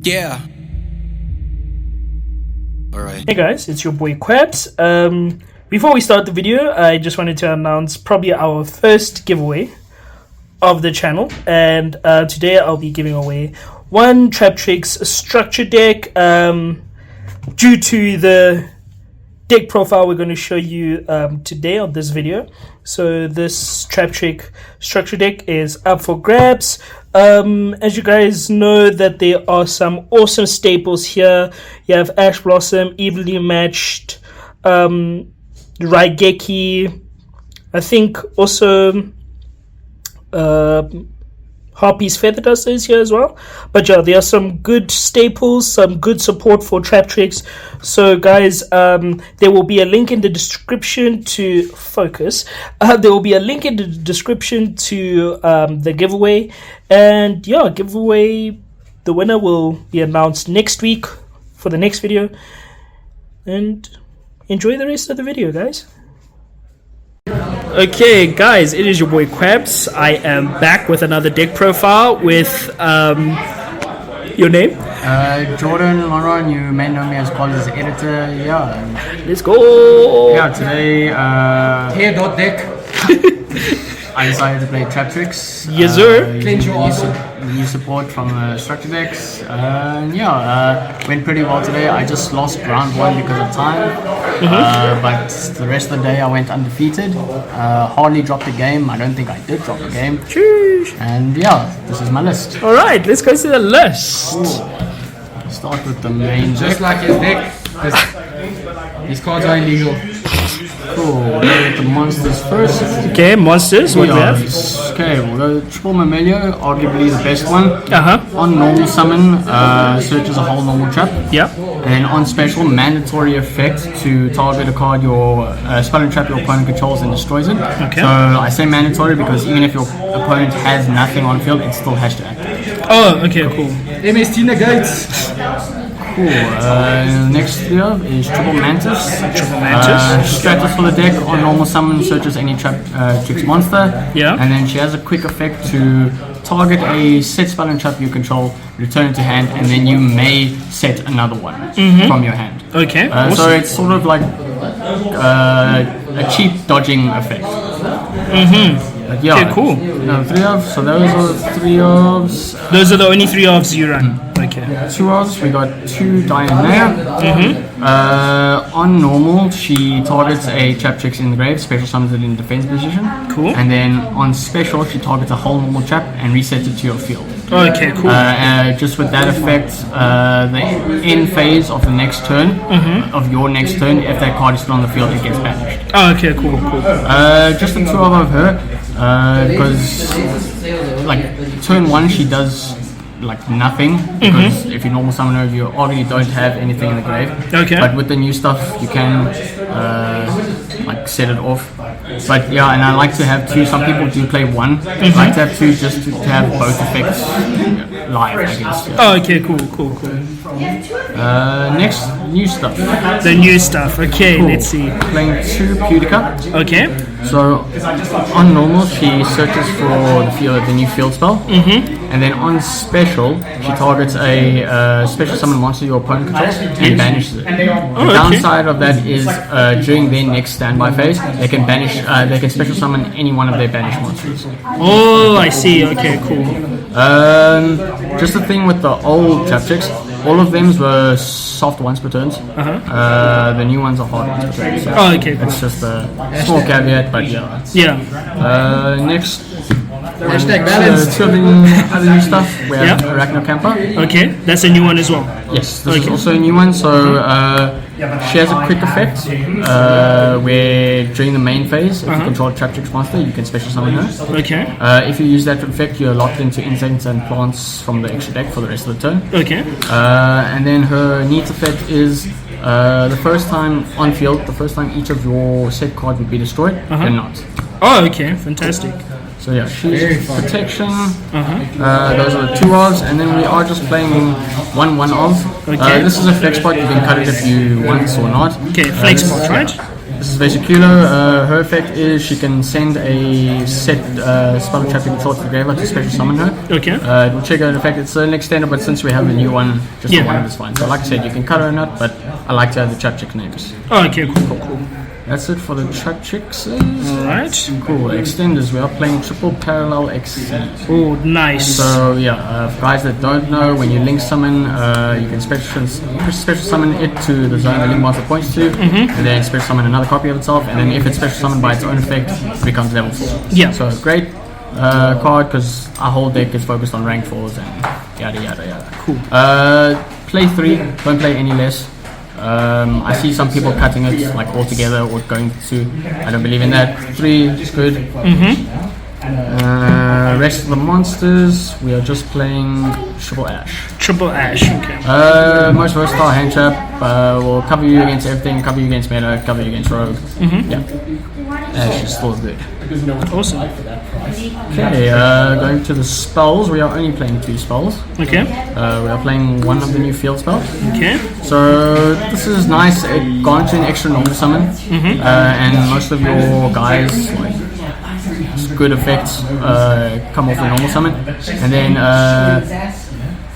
Yeah. Alright. Hey guys, it's your boy Quabs. Before we start the video, I just wanted to announce probably our first giveaway of the channel. And today I'll be giving away one Traptrix structure deck. Due to the deck profile we're going to show you today on this video. So this Traptrix structure deck is up for grabs. As you guys know that there are some awesome staples here. You have Ash Blossom, evenly matched, Raigeki, I think also Harpy's Feather Duster is here as well. But yeah, there are some good staples, some good support for Traptrix. So guys, there will be a link in the description to focus. There will be a link in the description to the giveaway. And yeah, giveaway, the winner will be announced next week for the next video. And enjoy the rest of the video, guys. Okay guys, it is your boy Quabs. I am back with another deck profile with your name? Jordan, you may know me as Collins editor. Yeah. Let's go. Yeah, today Deck. I decided to play Traptrix. Yes sir. New support from Structure Decks. Went pretty well today. I just lost round one because of time. But the rest of the day I went undefeated. Hardly dropped a game. I don't think I did drop a game. Cheers. And yeah, this is my list. Alright, let's go to the list. Start with the main deck. Just like his deck, these cards are illegal. Cool, we'll go with the monsters first. Okay, monsters, what do we have? Okay, we'll go Triple Mammalia, arguably the best one. Uh-huh. On normal summon, searches a whole normal trap. Yeah. And on special, mandatory effect to target a card your spell and trap your opponent controls and destroys it. Okay. So I say mandatory because even if your opponent has nothing on field, it still has to activate. Oh, okay, cool. MST negates. Cool. Next we have is Triple Mantis. Triple Mantis. Stratus for the deck. On normal summon, searches any Traptrix monster. Yeah. And then she has a quick effect to target a set spell and trap you control, return it to hand, and then you may set another one from your hand. Okay. Awesome. So it's sort of like a cheap dodging effect. But yeah, Okay, cool. No, 3 ofs. So those are 3 ofs. Those are the only 3 ofs you run. Okay. 2 ofs. We got 2 Dianea. On normal, she targets a Traptrix in the grave, special summons it in defense position. Cool. And then on special, she targets a whole normal trap and resets it to your field. Okay, cool. Just with that effect, the end phase of the next turn, of your next turn, if that card is still on the field, it gets banished. Oh, okay, cool, cool. Just the 2 of her, because like turn 1 she does like nothing, because if you normal summon her you already don't have anything in the grave. Okay. But with the new stuff you can like set it off. But yeah, and I like to have 2. Some people do play 1. I like to have 2 just to have both effects live, I guess. Yeah. Oh, okay, cool. Next, new stuff. The new stuff. Okay, Cool. let's see. Playing 2 Pudica. Okay. So on normal, she searches for the new field spell, and then on special, she targets a special summon monster your opponent controls and banishes it. The downside of that is during their next standby phase, they can banish, they can special summon any one of their banished monsters. Oh, I see. Okay, cool. Just the thing with the old Traptrix, all of them were soft once per turn. The new ones are hard once per turn. So Oh, okay, cool. it's just a small caveat, but yeah. Yeah. Next, Hashtag balance. 2 of the other new stuff. We have Arachnocampa. Okay, that's a new one as well. Yes, this is also a new one. So she has a quick effect where during the main phase, if you control a Traptrix monster, you can special summon her. Okay. If you use that effect, you're locked into insects and plants from the extra deck for the rest of the turn. Okay. And then her neat effect is the first time on field, the first time each of your set cards would be destroyed, they're not. Oh, okay, fantastic. So yeah, she's protection. Those are the 2 ofs, and then we are just playing 1 of. Okay. This is a flex spot. You can cut it if you want or not. Okay, flex spot, right? This is Vesiculo. Her effect is she can send a set spell trap you control to the graveyard to special summon her. Okay. It will trigger an effect. It's an extender, but since we have a new one, just the one of is fine. So like I said, you can cut her or not, but I like to have the Traptrix names. Oh, okay, cool. That's it for the Traptrixes. Alright. Cool. Extenders. We are playing triple parallel XC. Oh, nice. So yeah, for guys that don't know, when you link summon, you can special summon it to the zone the link monster points to, and then special summon another copy of itself, and then if it's special summoned by its own effect, it becomes level 4. Yeah. So great card because our whole deck is focused on rank 4s and yada yada yada. Cool. Play 3. Don't play any less. I see some people cutting it like all together or going to. I don't believe in that. 3 is good. Rest of the monsters, we are just playing Triple Ash. Triple Ash, okay. Most versatile hand trap. Will cover you against everything, cover you against meta, cover you against rogue. Yeah. Ash is still good. Awesome. Okay, going to the spells, we are only playing 2 spells. Okay. We are playing one of the new field spells. Okay. So this is nice. It grants you an extra normal summon, and most of your guys like good effects come off the normal summon, and then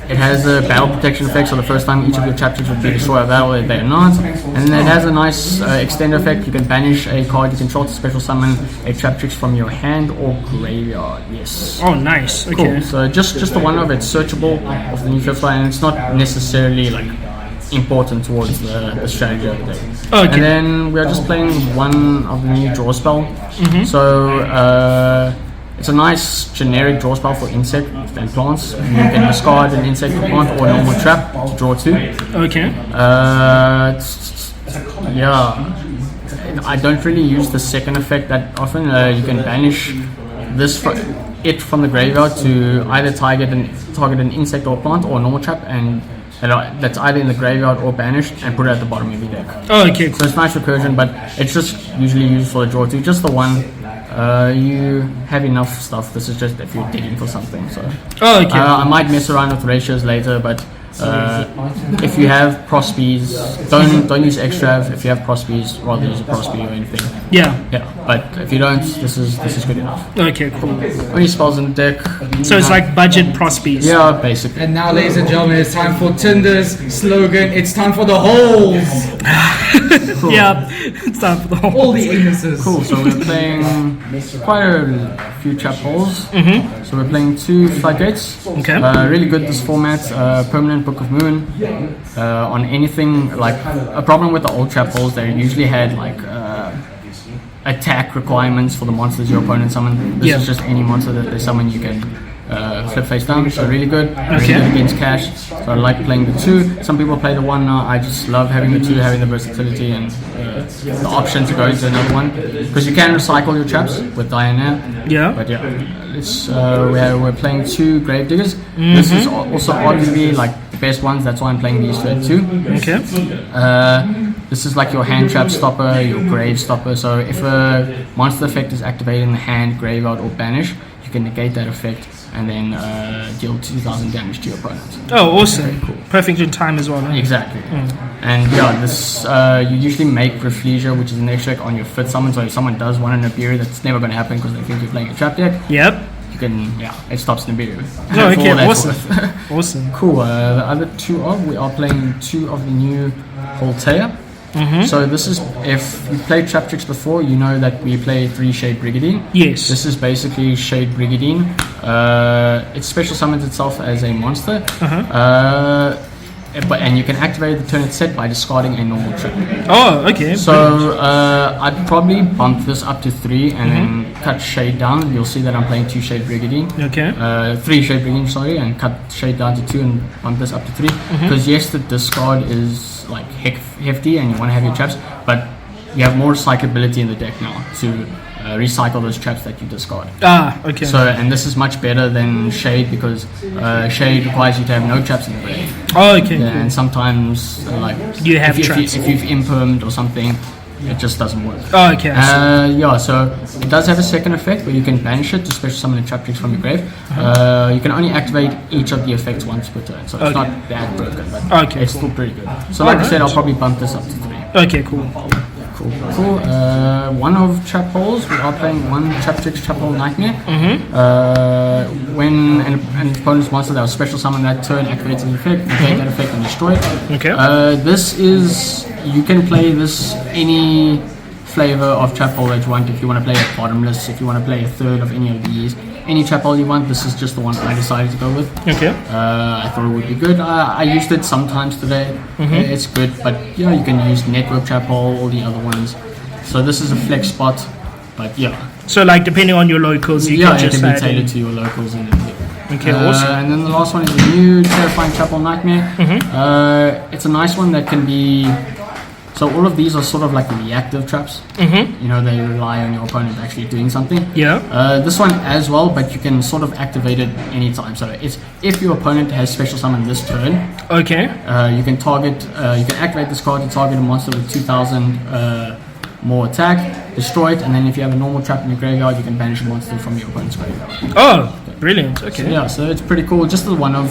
it has a battle protection effect. So the first time each of your Traptrix would be destroyed a battle, if they are not, and then it has a nice extender effect. You can banish a card you control to special summon a Traptrix from your hand or graveyard. Yes. Oh, nice. Okay. Cool. So just the one of it's searchable of the new field spell, and it's not necessarily like important towards the strategy of the deck. Okay. And then we are just playing one of the new draw spell. So it's a nice generic draw spell for insect and plants. You can discard an insect or plant or a normal trap to draw 2. Okay. Yeah, I don't really use the second effect that often. You can banish this from the graveyard to either target an insect or plant or a normal trap, and that's either in the graveyard or banished, and put it at the bottom of your deck. Oh, okay, cool. So it's nice recursion, but it's just usually used for the draw 2, just the one. You have enough stuff. This is just if you're digging for something. So I might mess around with ratios later, but if you have Prospies, don't use extra. If you have Prospies, rather use a Prospie or anything. Yeah. But if you don't, this is good enough. Okay, cool. Only spells in the deck. So it's like budget Prospies. Yeah, basically. And now, ladies and gentlemen, it's time for Tinder's slogan. It's time for the holes. Cool. Yeah, it's time for the whole. All the anuses. Cool. So we're playing quite a few trap holes. So we're playing 2 floodgates. Okay. Really good this format. Permanent Book of Moon. On anything like a problem with the old trap holes, they usually had like attack requirements for the monsters your opponent summon. This is just any monster that they summon, you can flip face down. So really good. Really good against cash. So I like playing the 2. Some people play the 1 now. I just love having the 2, having the versatility and the option to go into another one, because you can recycle your traps with Diana. Yeah. But yeah, it's we're playing 2 Gravediggers. This is also arguably like the best ones. That's why I'm playing these 2 at 2. Okay. This is like your hand trap stopper, your grave stopper. So if a monster effect is activated in the hand, graveyard, or banish, you can negate that effect and then deal 2,000 damage to your opponent. Oh, awesome. Cool. Perfect in time as well. Huh? Exactly. And yeah, this you usually make Reflesia, which is an extra on your 5th summon. So if someone does want an Nibiru, that's never going to happen because they think you're playing a trap deck. Yep. You can, it stops Nibiru. Oh, okay, awesome. Awesome. Cool. The other 2 we are playing 2 of the new Holtea. So this is, if you played Traptrix before, you know that we play 3 Shade Brigadine. Yes. This is basically Shade Brigadine. It special summons itself as a monster. And you can activate the turn it's set by discarding a normal trap. Oh, okay. So I'd probably bump this up to 3 and then cut Shade down. You'll see that I'm playing 2 Shade Brigadine. Okay. 3 Shade Brigadine, sorry, and cut Shade down to 2 and bump this up to 3. Because yes, the discard is like hefty and you want to have your traps, but you have more recyclability in the deck now to recycle those traps that you discard. Okay. So, and this is much better than Shade because Shade requires you to have no traps in the deck. Oh, okay. Yeah, and sometimes like you have traps. If you've impermed or something, it just doesn't work. Oh, okay. Yeah, so it does have a second effect where you can banish it to special summon a Traptrix from your grave. You can only activate each of the effects once per turn, so it's not that broken, but it's still pretty good. So like I said, I'll probably bump this up to 3. Okay, cool. Cool. One of trap holes, we are playing one Traptrix Trap Hole Nightmare. When an opponent's monster that was special summon that turn activates an effect, negate that effect and destroy it. Okay. This is, you can play this any flavor of trap hole that you want. If you want to play a bottomless, if you want to play a third of any of these, any trap hole you want, this is just the one I decided to go with. Okay. I thought it would be good. I used it sometimes today. It's good, but yeah, you can use network trap hole, all the other ones. So this is a flex spot, but yeah. So like depending on your locals, you can just it can be add tailored in. to your locals and Okay, awesome. And then the last one is the new Terrifying Trap Hole Nightmare. It's a nice one that can be. So all of these are sort of like reactive traps. You know, they rely on your opponent actually doing something. Yeah. This one as well, but you can sort of activate it anytime. So it's if your opponent has special summon this turn. Okay. You can target. You can activate this card to target a monster with 2,000 more attack, destroy it, and then if you have a normal trap in your graveyard, you can banish a monster from your opponent's graveyard. Oh, brilliant. Okay. So, yeah, so it's pretty cool. Just the one of.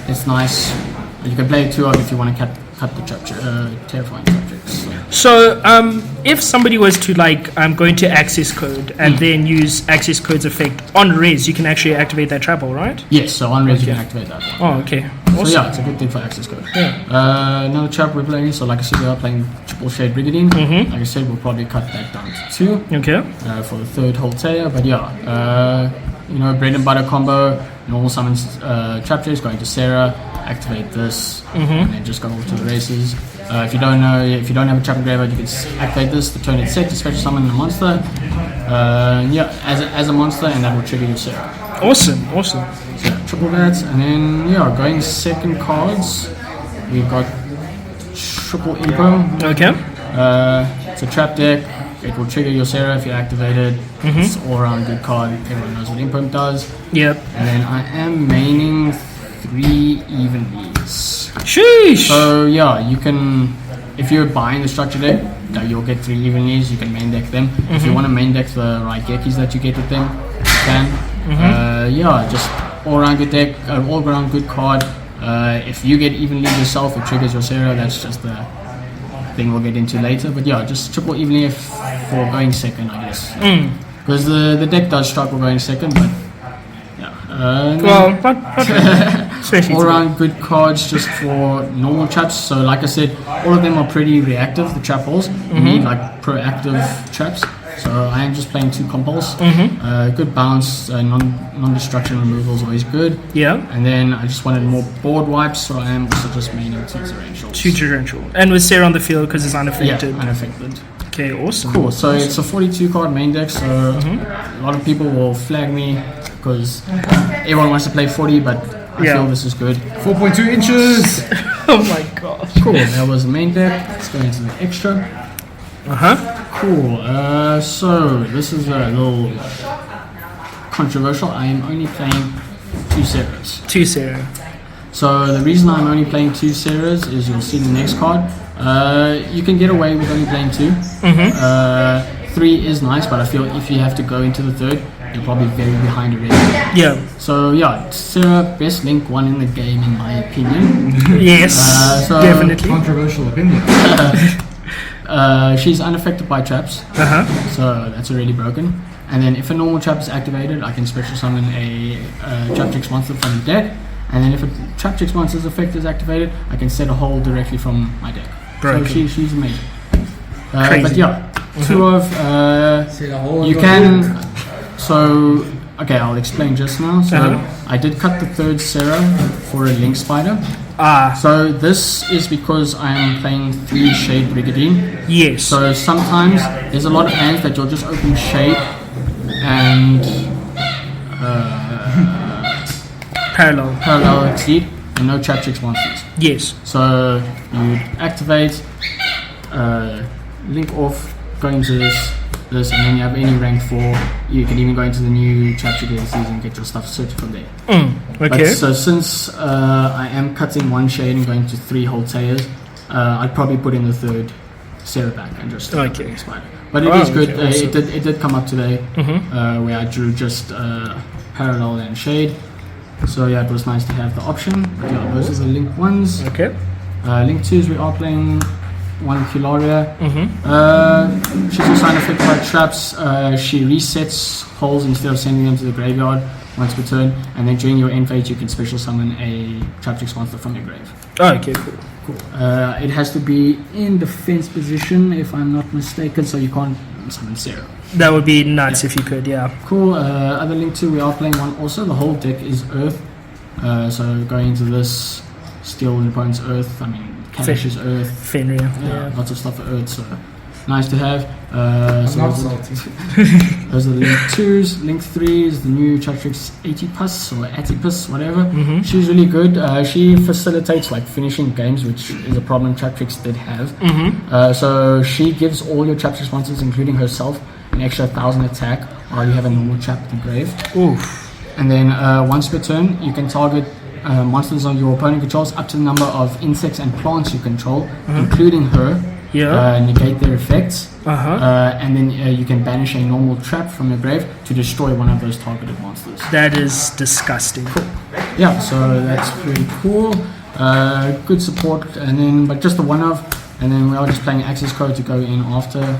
It's nice. You can play it 2 of if you want to cut the terrifying Traptrix. So, if somebody was to go into access code and then use access code's effect on res, you can actually activate that trap hole, right? Yes, so on res you can activate that one. Oh, okay. Awesome. So yeah, it's a good thing for access code. Yeah. Another trap we're playing, so like I said, we are playing Triple Shade Brigandine. Like I said, we'll probably cut that down to 2 Okay. for the third Holtea, but yeah, you know, bread and butter combo, normal summons Traptrix, going to Sarah, activate this, and then just go over to the races. If you don't have a trap in graveyard, you can activate this, the turn it's set to special summon a monster. Yeah, as a monster, and that will trigger your Sarah. Awesome. So yeah, triple that, and then yeah, going second cards, we've got triple Impo. Okay. It's a trap deck. It will trigger your Sarah if you activate it. It's all around good card. Everyone knows what Impo does. Yep. And then I am maining 3 evenlies. Sheesh. So yeah, you can, if you're buying the structure deck, you'll get 3 evenlies. You can main deck them. If you want to main deck the Raigekis that you get with them, you can. Yeah, just all around good deck, all around good card. If you get evenly yourself, it triggers your Sarah. That's just the thing we'll get into later. But yeah, just triple evenly for going second, I guess. Because the deck does struggle going second, but yeah. Well, not especially all around good cards just for normal traps. So like I said, all of them are pretty reactive, the trap holes. You need like proactive traps. So I am just playing 2 compulse. Good bounce, non-destruction removal is always good. Yeah. And then I just wanted more board wipes, so I am also just maining 2 torrentials. 2 torrential. And with Sarah on the field because it's unaffected. Yeah, unaffected. Okay, awesome. Cool, so it's a 42 card main deck, so a lot of people will flag me because everyone wants to play 40, but I feel this is good. 4.2 inches! Oh my gosh. Cool, that was the main deck. Let's go into the extra. Cool, so this is a little controversial. I am only playing 2 Sarahs. 2 Sarah. So the reason I'm only playing 2 Sarahs is you'll see the next card. You can get away with only playing 2. 3 is nice, but I feel if you have to go into the third, you're probably very behind already. Yeah. So yeah, Sarah, best link 1 in the game in my opinion. Yes, so definitely. Controversial opinion. She's unaffected by traps, so that's already broken. And then if a normal trap is activated, I can special summon a Traptrix monster from the deck. And then if a Traptrix monster's effect is activated, I can set a hole directly from my deck. Broken. So she's amazing. Crazy. But yeah, 2 of you can. So okay, I'll explain just now. So I did cut the third Sarah for a Link Spider. So this is because I'm playing 3 Shade Brigandine. Yes. So sometimes there's a lot of hands that you'll just open Shade and Parallel Exceed and no Traptrix monsters. Yes. So you activate, link off, go into this, and then you have any rank 4. You can even go into the new Traptrix season and get your stuff searched from there. Okay. But, so since I am cutting 1 Shade and going to 3 Holteas, I'd probably put in the third Sarah back and just Spider. But it is good. Okay, awesome. It did come up today where I drew just Parallel and Shade. So yeah, it was nice to have the option. But yeah, those are the link 1s. Okay. Link 2s we are playing one Filaria. She's also unaffected by traps. She resets holes instead of sending them to the graveyard once per turn, and then during your end phase you can special summon a Traptrix monster from your grave. Oh, okay, cool. It has to be in defense position if I'm not mistaken, so you can't summon Sarah. That would be nuts if you could, yeah. Cool. Other link 2, we are playing one also. The whole deck is Earth. So going into this, steal an opponent's Earth. I mean, Kanish is Earth. Fenrir, yeah. Lots of stuff for Earth, so nice to have. So not salty. those are the link 2s. Link 3 is the new Traptrix Atipus or Atipus, whatever. She's really good. She facilitates like finishing games, which is a problem Traptrix did have. So she gives all your Traptrix monsters, including herself, an extra 1,000 attack while you have a normal trap at the grave. Oof. And then once per turn, you can target monsters on your opponent controls up to the number of insects and plants you control, including her. Negate their effects. And then you can banish a normal trap from your grave to destroy one of those targeted monsters. That is disgusting. Cool. Yeah, so that's pretty cool. Good support, and then but just the one of, and then we are just playing access code to go in after.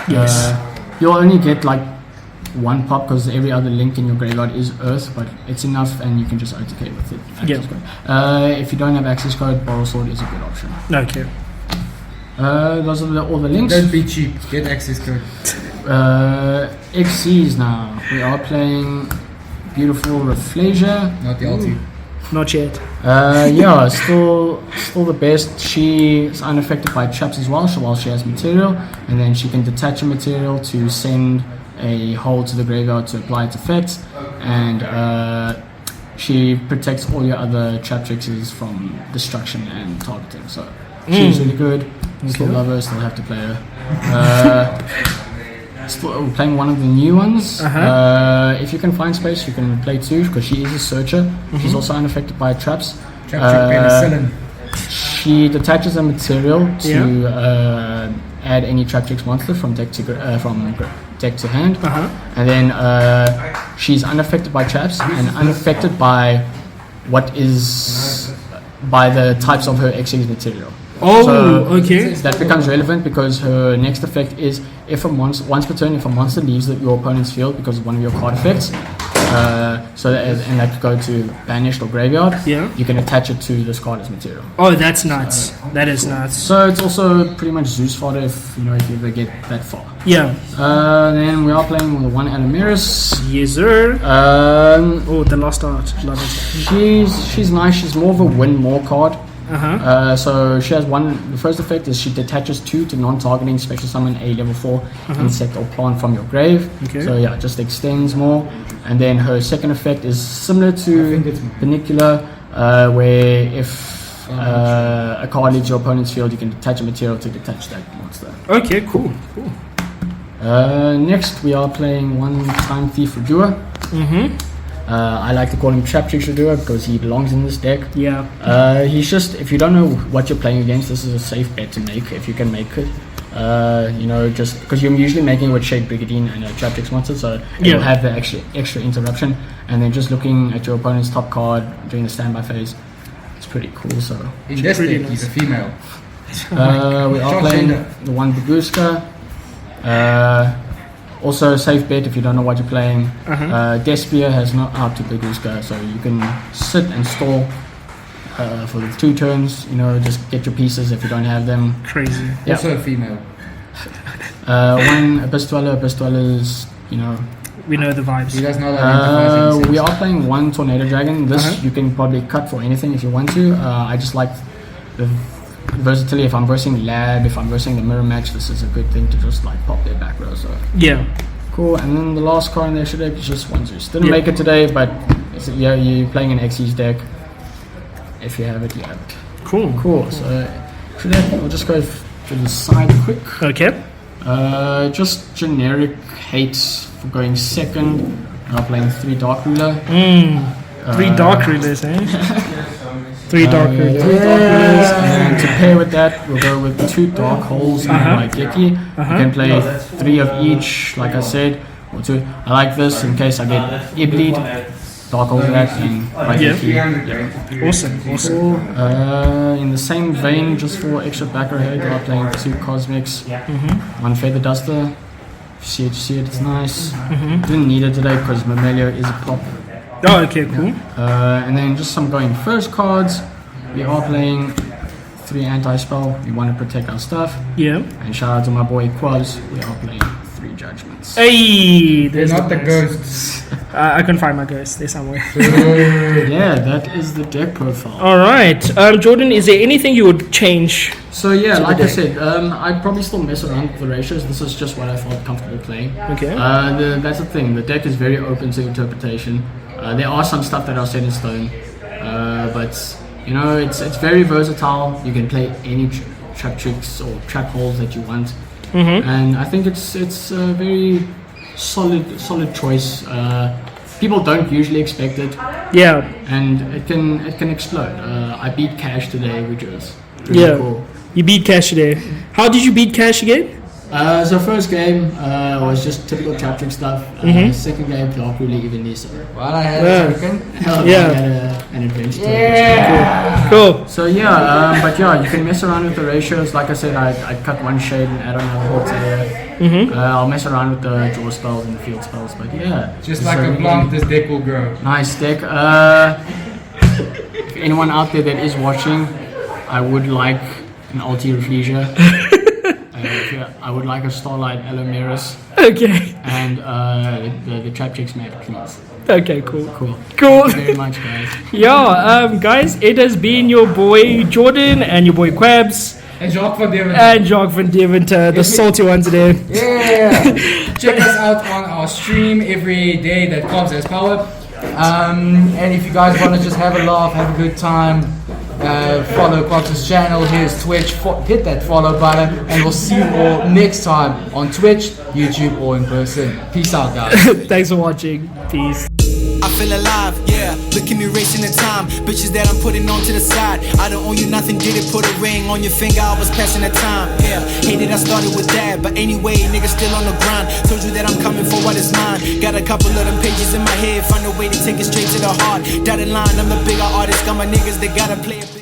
Yes. You'll only get like one pop because every other link in your graveyard is Earth, but it's enough and you can just OTK with it. Access code. If you don't have access code, Borrow Sword is a good option. Okay. Those are all the links. Don't be cheap. Get access code. XCs now. We are playing beautiful Rafflesia. Not the ulti. Not yet. Yeah, still the best. She is unaffected by traps as well, so while she has material, and then she can detach a material to send a hole to the graveyard to apply its effects, and she protects all your other Traptrixes from destruction and targeting. So she's really good. Still love her, still have to play her. Still playing one of the new ones. If you can find space, you can play 2 because she is a searcher. She's also unaffected by traps. Penicillin. She detaches a material to add any Traptrix monster from deck to hand, and then she's unaffected by traps and unaffected by the types of her XYZ material. Oh, so okay. That becomes relevant because her next effect is if once per turn, if a monster leaves your opponent's field because of one of your card effects, and that could go to banished or graveyard, you can attach it to this card as material. Oh, that's nuts. That is nuts. So it's also pretty much Zeus fodder if you ever get that far. Yeah. Then we are playing with the one Alamiris. Yes, sir. Oh, the lost art. Love it. She's nice. She's more of a win more card. So she has the first effect is she detaches 2 to non-targeting special summon a level 4 insect or plant from your grave. So yeah, just extends more. And then her second effect is similar to Panicular, where if a card leaves your opponent's field, you can detach a material to detach that monster. Okay, cool. Next we are playing one Time Thief Redoer. I like to call him Traptrix Redoer because he belongs in this deck. Yeah. He's just, if you don't know what you're playing against, this is a safe bet to make if you can make it. Just because you're usually making it with Shade Brigadine and a Traptrix monster, so you'll have the extra interruption. And then just looking at your opponent's top card during the standby phase, it's pretty cool. So in this deck, he's a female. We are playing the one Baguska. Also, safe bet if you don't know what you're playing. Despia has not out to Baguska, so you can sit and stall for the 2 turns. Just get your pieces if you don't have them. Crazy. Also a female. One Abyss Dweller's, we know the vibes. He does not identify. We are playing one Tornado Dragon. This you can probably cut for anything if you want to. I just like the versatility. If I'm versing Lab, if I'm versing the Mirror Match, this is a good thing to just like pop their back row. So yeah, cool. And then the last card in the extra deck is just one Zeus. Didn't make it today, but you're playing an Xyz deck. If you have it, you have it. Cool. So we'll just go to the side quick. Okay. Just generic hates for going second. I'm playing 3 Dark Ruler. 3 Dark Rulers, eh? 3 Dark Rulers. And to pair with that, we'll go with 2 Dark Holes and my Geki. You can play 3 of each, like I said, or 2. I like this in case I get Ibleed. dark hold that and right Yeah. key. Awesome. Cool. In the same vein, just for extra backer head, I'm playing 2 Cosmics, 1 Feather Duster. If you see it, it's nice. Didn't need it today because Mammalia is a pop. Oh, okay, cool. And then just some going first cards. We are playing 3 anti-spell. We want to protect our stuff. Yeah. And shout out to my boy Quaz. We are playing 3 Judgments. Hey, They're there's not the ghost. ghosts. I can find my ghost. They're somewhere. Yeah, that is the deck profile. All right, Jordan. Is there anything you would change? So yeah, the like I deck. said, I'd probably still mess around with the ratios. This is just what I felt comfortable playing. Okay. That's the thing. The deck is very open to interpretation. There are some stuff that are set in stone, but you know it's very versatile. You can play any trap tricks or trap holes that you want, and I think it's a very solid choice. People don't usually expect it, Yeah. and it can explode. I beat Cash today, which was really Yeah. cool. You beat Cash today. How did you beat Cash again? So first game was just typical Traptrix stuff. Second game, Dark really evenly. So Well, I had Yeah. a second. Yeah. I had an adventure. Cool. So yeah, but yeah, you can mess around with the ratios. Like I said, I cut 1 shade and add another hole to there. I'll mess around with the draw spells and the field spells. But yeah, Just it's like a plant, this deck will grow. nice deck. If anyone out there that is watching, I would like an Ulti Reflesia. I would like a Starlight Alomeris Okay. and the Traptrix map, please. Okay. Cool. Cool. Cool. Thank you very much, guys. Yeah. Guys, it has been your boy Jordan and your boy Quabs And Jacques van Deventer. and Jacques van Deventer, the salty one today. Yeah! Check us out on our stream every day that Cobbs has power. And if you guys want to just have a laugh, have a good time, follow Cobbs' channel, his Twitch, hit that follow button, and we'll see you all next time on Twitch, YouTube, or in person. Peace out, guys. Thanks for watching. Peace. I feel alive, yeah. Look at me racing the time. Bitches that I'm putting on to the side. I don't owe you nothing, did it? Put a ring on your finger, I was passing the time, yeah. Hated I started with that, but anyway, niggas still on the grind. Told you that I'm coming for what is mine. Got a couple of them pages in my head, find a way to take it straight to the heart. Dotted line, I'm the bigger artist. Got my niggas that gotta play a bit.